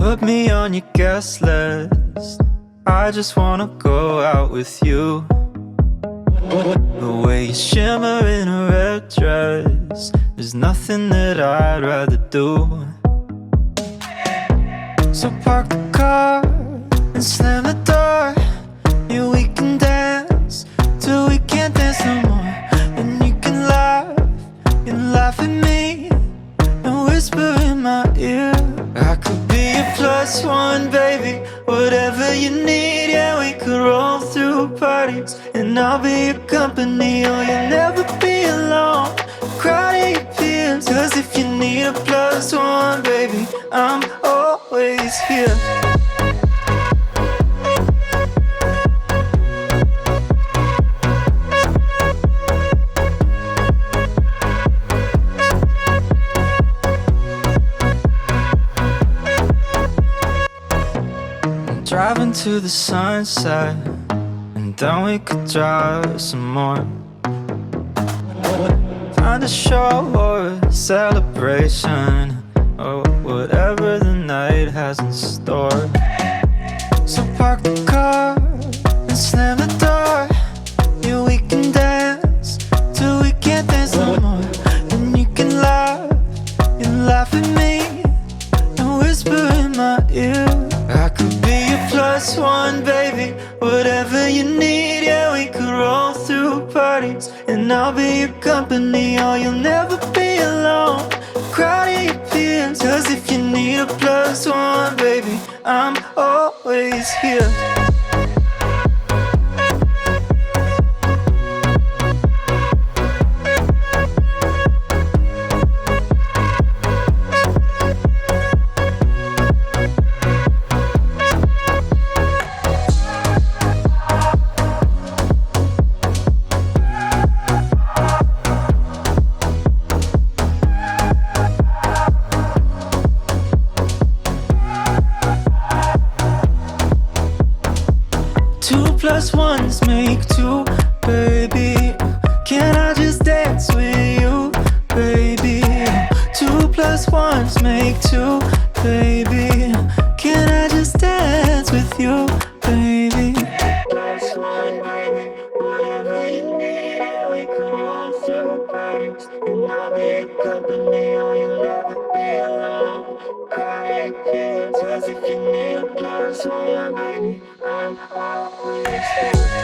Put me on your guest list. I just wanna go out with you. The way you shimmer in a red dress, there's nothing that I'd rather do. So park the car and slam the door. Yeah, we can dance till we can't dance no more. And you can laugh at me and whisper in my ear. I could be a plus one, baby, whatever you need. Yeah, we could roll through parties and I'll be your company. Oh, you'll never be alone, cry to your peers. Cause if you need a plus one, baby, I'm always here. Driving to the sunset, and then we could drive some more. Find a show or a celebration, or whatever the night has in store. So park the car and slam the door. Yeah, we can dance till we can't dance no more. And you can laugh at me and whisper in my ear. I could be your plus one, baby, whatever you need. Yeah, we could roll through parties and I'll be your company. Oh, you'll never be alone, cry to your peers. Cause if you need a plus one, baby, I'm always here. Plus ones make two, baby. Can I just dance with you, baby? 2 plus 1 make 2, baby. Can I just dance with you, baby? Plus 1, baby. Whatever you need, we can run through parties, and I'll be your company. Oh, you'll never be alone. Crying tears, 'cause if you need a plus 1, baby, I'm always here.